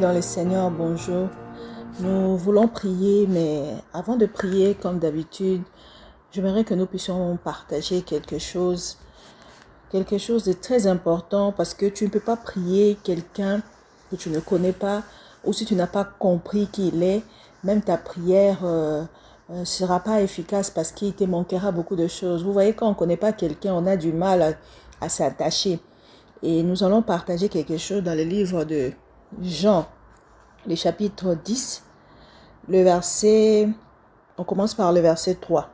dans le Seigneur, bonjour. Nous voulons prier, mais avant de prier, comme d'habitude, j'aimerais que nous puissions partager quelque chose de très important, parce que tu ne peux pas prier quelqu'un que tu ne connais pas, ou si tu n'as pas compris qui il est, même ta prière ne sera pas efficace parce qu'il te manquera beaucoup de choses. Vous voyez, quand on ne connaît pas quelqu'un, on a du mal à s'attacher. Et nous allons partager quelque chose dans le livre de Jean, le chapitre 10, on commence par le verset 3.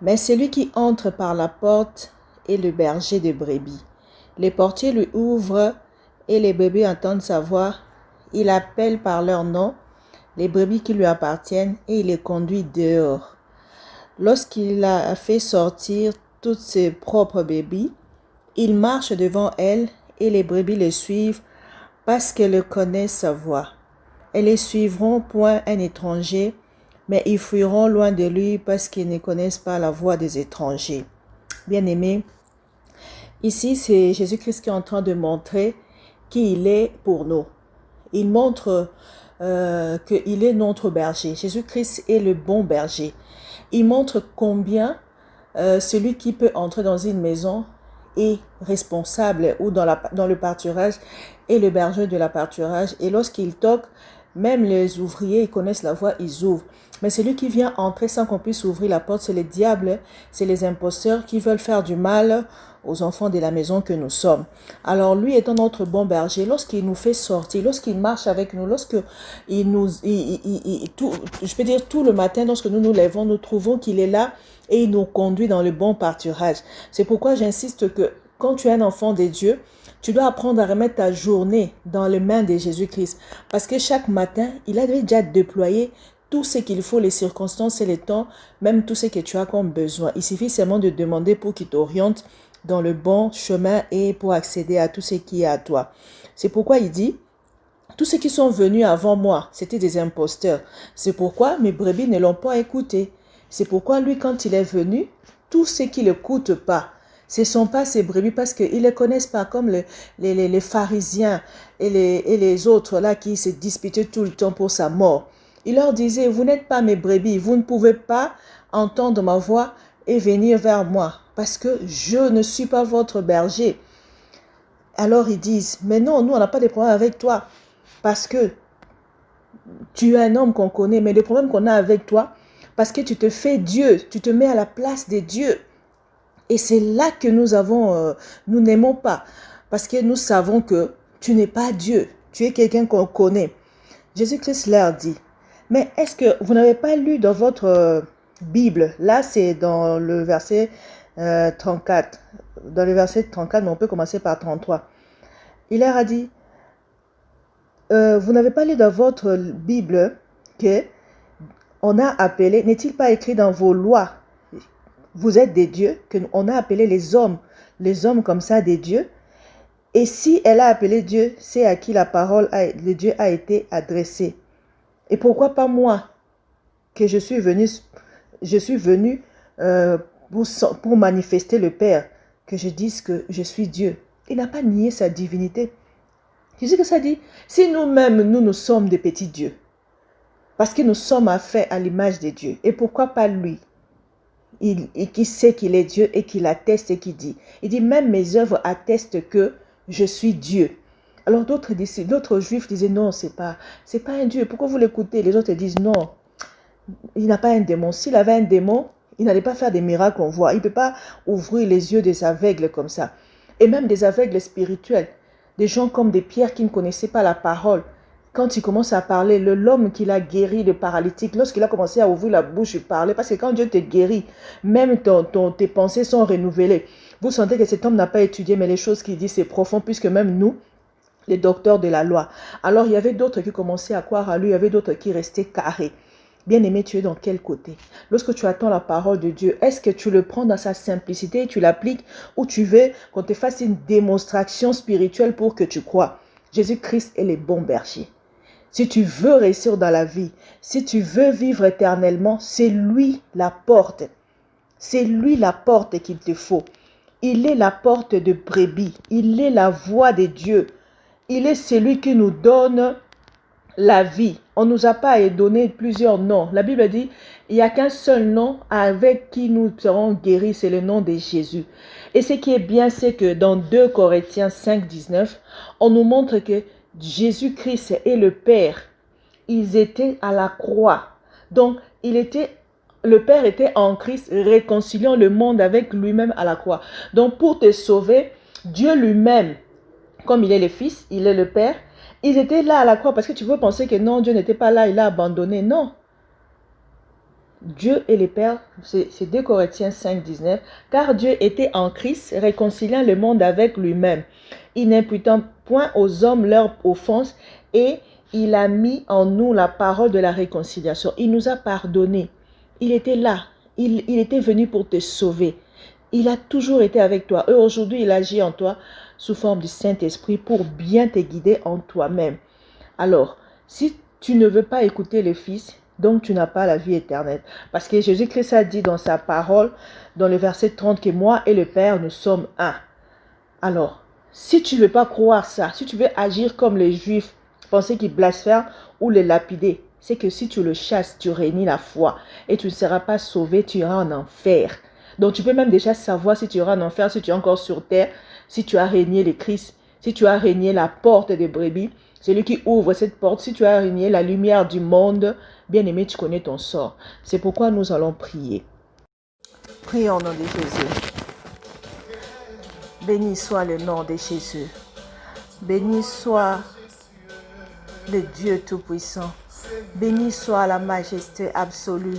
Mais celui qui entre par la porte est le berger des brebis. Les portiers lui ouvrent et les brebis entendent sa voix. Il appelle par leur nom les brebis qui lui appartiennent et il les conduit dehors. Lorsqu'il a fait sortir toutes ses propres brebis, il marche devant elles et les brebis le suivent parce qu'elles connaissent sa voix. Elles ne suivront point un étranger, mais ils fuiront loin de lui parce qu'ils ne connaissent pas la voix des étrangers. Bien-aimés, ici c'est Jésus-Christ qui est en train de montrer qui il est pour nous. Il montre qu'il est notre berger. Jésus-Christ est le bon berger. Il montre combien celui qui peut entrer dans une maison est responsable, ou dans le pâturage, et le berger de la pâturage. Et lorsqu'il toque, même les ouvriers, ils connaissent la voix, ils ouvrent. Mais celui qui vient entrer sans qu'on puisse ouvrir la porte, c'est le diable, c'est les imposteurs qui veulent faire du mal aux enfants de la maison que nous sommes. Alors lui étant notre bon berger, lorsqu'il nous fait sortir, lorsqu'il marche avec nous, je peux dire tout le matin, lorsque nous nous levons, nous trouvons qu'il est là et il nous conduit dans le bon pâturage. C'est pourquoi j'insiste que quand tu es un enfant de Dieu, tu dois apprendre à remettre ta journée dans les mains de Jésus-Christ. Parce que chaque matin, il a déjà déployé tout ce qu'il faut, les circonstances et les temps, même tout ce que tu as comme besoin. Il suffit seulement de demander pour qu'il t'oriente dans le bon chemin et pour accéder à tout ce qui est à toi. C'est pourquoi il dit, tous ceux qui sont venus avant moi, c'était des imposteurs. C'est pourquoi mes brebis ne l'ont pas écouté. C'est pourquoi lui, quand il est venu, tous ceux qui ne l'écoutent pas, ce ne sont pas ses brebis parce qu'ils ne les connaissent pas, comme les pharisiens et les autres là qui se disputaient tout le temps pour sa mort. Il leur disait, vous n'êtes pas mes brebis, vous ne pouvez pas entendre ma voix et venir vers moi parce que je ne suis pas votre berger. Alors ils disent, mais non, nous on n'a pas de problème avec toi parce que tu es un homme qu'on connaît, mais le problème qu'on a avec toi, parce que tu te fais Dieu, tu te mets à la place de Dieu. Et c'est là que nous n'aimons pas. Parce que nous savons que tu n'es pas Dieu. Tu es quelqu'un qu'on connaît. Jésus-Christ leur dit, mais est-ce que vous n'avez pas lu dans votre Bible, là c'est dans le verset 34, dans le verset 34, mais on peut commencer par 33. Il leur a dit, vous n'avez pas lu dans votre Bible que on a appelé, n'est-il pas écrit dans vos lois, vous êtes des dieux, qu'on a appelé les hommes comme ça des dieux. Et si elle a appelé Dieu, c'est à qui la parole de Dieu a été adressée. Et pourquoi pas moi, que je suis venu pour manifester le Père, que je dise que je suis Dieu. Il n'a pas nié sa divinité. Jésus que ça dit, si nous-mêmes, nous sommes des petits dieux, parce que nous sommes faits à l'image de Dieu, et pourquoi pas lui? Qui sait qu'il est Dieu et qu'il atteste et qui dit. Il dit, même mes œuvres attestent que je suis Dieu. Alors d'autres juifs disaient, non, c'est pas un Dieu. Pourquoi vous l'écoutez? Les autres disent, non, il n'a pas un démon. S'il avait un démon, il n'allait pas faire des miracles qu'on voit. Il ne peut pas ouvrir les yeux des aveugles comme ça. Et même des aveugles spirituels. Des gens comme des pierres qui ne connaissaient pas la parole. Quand il commence à parler, l'homme qu'il a guéri, le paralytique, lorsqu'il a commencé à ouvrir la bouche et parler, parce que quand Dieu te guérit, même tes pensées sont renouvelées. Vous sentez que cet homme n'a pas étudié, mais les choses qu'il dit, c'est profond, puisque même nous, les docteurs de la loi. Alors, il y avait d'autres qui commençaient à croire à lui, il y avait d'autres qui restaient carrés. Bien-aimé, tu es dans quel côté? Lorsque tu attends la parole de Dieu, est-ce que tu le prends dans sa simplicité et tu l'appliques, ou tu veux qu'on te fasse une démonstration spirituelle pour que tu crois? Jésus-Christ est le bon berger. Si tu veux réussir dans la vie, si tu veux vivre éternellement, c'est lui la porte. C'est lui la porte qu'il te faut. Il est la porte de brebis. Il est la voix de Dieu. il est celui qui nous donne la vie. On ne nous a pas donné plusieurs noms. La Bible dit, il n'y a qu'un seul nom avec qui nous serons guéris, c'est le nom de Jésus. Et ce qui est bien, c'est que dans 2 Corinthiens 5, 19, on nous montre que Jésus-Christ et le Père, ils étaient à la croix. Donc, le Père était en Christ, réconciliant le monde avec lui-même à la croix. Donc, pour te sauver, Dieu lui-même, comme il est le Fils, il est le Père, ils étaient là à la croix, parce que tu peux penser que non, Dieu n'était pas là, il a abandonné. Non. Dieu et le Père, c'est 2 Corinthiens 5, 19, car Dieu était en Christ, réconciliant le monde avec lui-même, il n'imputant point aux hommes leur offense, et il a mis en nous la parole de la réconciliation. Il nous a pardonné. Il était là. Il était venu pour te sauver. Il a toujours été avec toi. Et aujourd'hui, il agit en toi sous forme du Saint-Esprit pour bien te guider en toi-même. Alors, si tu ne veux pas écouter le Fils, donc tu n'as pas la vie éternelle. Parce que Jésus-Christ a dit dans sa parole, dans le verset 30, que moi et le Père, nous sommes un. Alors, si tu ne veux pas croire ça, si tu veux agir comme les Juifs, penser qu'ils blasphèment ou les lapider, c'est que si tu le chasses, tu réunis la foi et tu ne seras pas sauvé, tu iras en enfer. Donc tu peux même déjà savoir si tu iras en enfer, si tu es encore sur terre, si tu as régné le Christ, si tu as régné la porte des brebis, celui qui ouvre cette porte, si tu as régné la lumière du monde, bien-aimé, tu connais ton sort. C'est pourquoi nous allons prier. Prions au nom de Jésus. Béni soit le nom de Jésus. Béni soit le Dieu Tout-Puissant. Béni soit la majesté absolue.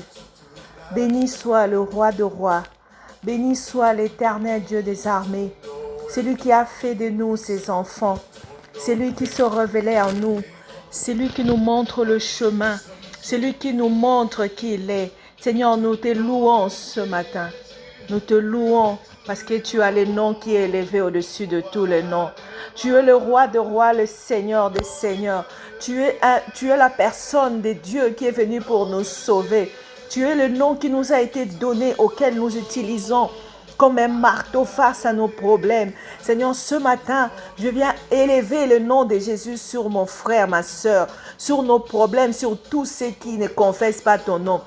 Béni soit le roi de rois. Béni soit l'éternel Dieu des armées. Celui qui a fait de nous ses enfants. Celui qui se révélait en nous. Celui qui nous montre le chemin. Celui qui nous montre qui il est. Seigneur, nous te louons ce matin. Nous te louons parce que tu as le nom qui est élevé au-dessus de tous les noms. Tu es le roi de rois, le Seigneur des seigneurs. Tu es la personne de Dieu qui est venu pour nous sauver. Tu es le nom qui nous a été donné, auquel nous utilisons comme un marteau face à nos problèmes. Seigneur, ce matin, je viens élever le nom de Jésus sur mon frère, ma soeur, sur nos problèmes, sur tous ceux qui ne confessent pas ton nom.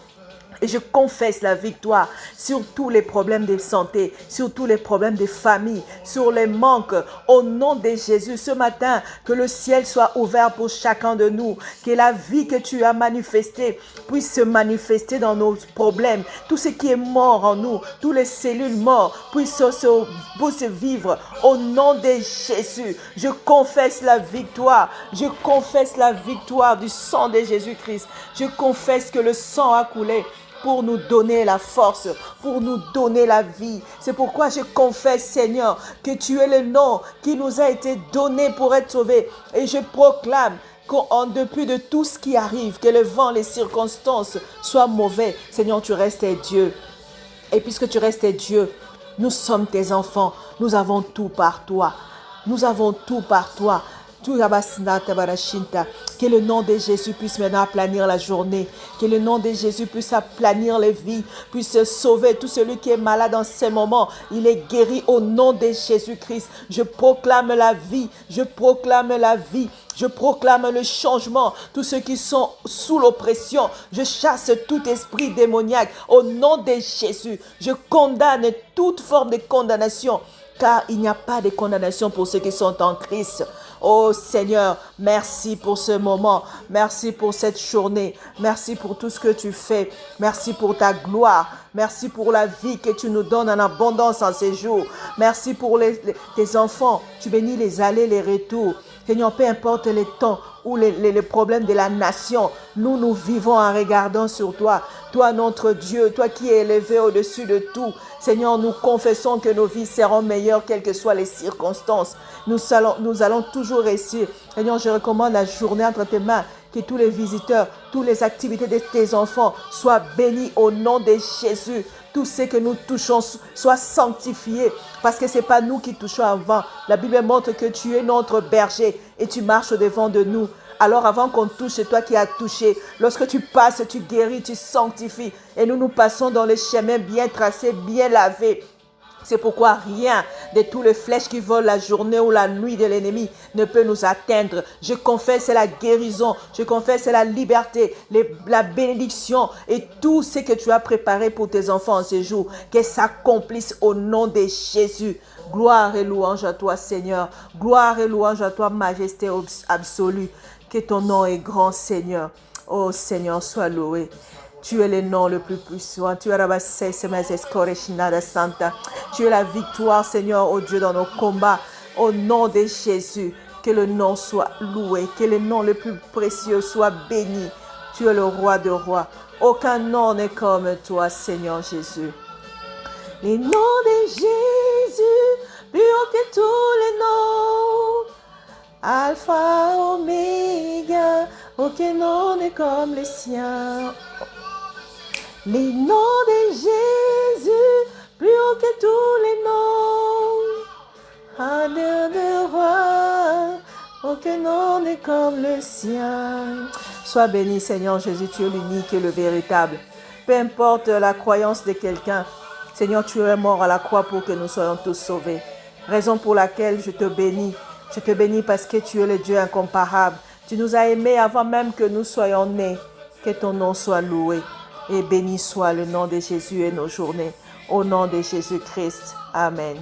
Et je confesse la victoire sur tous les problèmes de santé, sur tous les problèmes de famille, sur les manques. Au nom de Jésus, ce matin, que le ciel soit ouvert pour chacun de nous. Que la vie que tu as manifestée puisse se manifester dans nos problèmes. Tout ce qui est mort en nous, toutes les cellules mortes puissent se vivre. Au nom de Jésus, je confesse la victoire. Je confesse la victoire du sang de Jésus-Christ. Je confesse que le sang a coulé pour nous donner la force, pour nous donner la vie. C'est pourquoi je confesse, Seigneur, que tu es le nom qui nous a été donné pour être sauvés. Et je proclame qu'en dépit de tout ce qui arrive, que le vent, les circonstances soient mauvais, Seigneur, tu restes Dieu. Et puisque tu restes Dieu, nous sommes tes enfants. Nous avons tout par toi. Nous avons tout par toi. Que le nom de Jésus puisse maintenant aplanir la journée. Que le nom de Jésus puisse aplanir les vies, puisse sauver tout celui qui est malade en ces moments. Il est guéri au nom de Jésus-Christ. Je proclame la vie. Je proclame la vie. Je proclame le changement. Tous ceux qui sont sous l'oppression, je chasse tout esprit démoniaque au nom de Jésus. Je condamne toute forme de condamnation, car il n'y a pas de condamnation pour ceux qui sont en Christ. Oh Seigneur, merci pour ce moment. Merci pour cette journée. Merci pour tout ce que tu fais. Merci pour ta gloire. Merci pour la vie que tu nous donnes en abondance en ces jours. Merci pour tes enfants. Tu bénis les allées, les retours. Seigneur, peu importe les temps ou les problèmes de la nation, nous vivons en regardant sur toi. Toi, notre Dieu, toi qui es élevé au-dessus de tout. Seigneur, nous confessons que nos vies seront meilleures, quelles que soient les circonstances. Nous allons toujours réussir. Seigneur, je recommande la journée entre tes mains. Que tous les visiteurs, toutes les activités de tes enfants soient bénis au nom de Jésus. Tout ce que nous touchons soit sanctifié, parce que ce n'est pas nous qui touchons avant. La Bible montre que tu es notre berger et tu marches au-devant de nous. Alors avant qu'on touche, c'est toi qui as touché. Lorsque tu passes, tu guéris, tu sanctifies. Et nous passons dans les chemins bien tracés, bien lavés. C'est pourquoi rien de tous les flèches qui volent la journée ou la nuit de l'ennemi ne peut nous atteindre. Je confesse la guérison, je confesse la liberté, la bénédiction et tout ce que tu as préparé pour tes enfants en ce jour. Que s'accomplisse au nom de Jésus. Gloire et louange à toi, Seigneur. Gloire et louange à toi, majesté absolue. Que ton nom est grand, Seigneur. Oh Seigneur, sois loué. Tu es le nom le plus puissant. Tu es Santa. Tu es la victoire, Seigneur, oh Dieu, dans nos combats. Au nom de Jésus, que le nom soit loué, que le nom le plus précieux soit béni. Tu es le roi de rois. Aucun nom n'est comme toi, Seigneur Jésus. Les noms de Jésus, plus haut que tous les noms. Alpha, Oméga, aucun nom n'est comme le sien. Les noms de Jésus, plus haut que tous les noms. Honneur de roi, aucun nom n'est comme le sien. Sois béni, Seigneur Jésus, tu es l'unique et le véritable. Peu importe la croyance de quelqu'un, Seigneur, tu es mort à la croix pour que nous soyons tous sauvés. Raison pour laquelle je te bénis. Je te bénis parce que tu es le Dieu incomparable. Tu nous as aimés avant même que nous soyons nés. Que ton nom soit loué. Et béni soit le nom de Jésus et nos journées. Au nom de Jésus-Christ. Amen.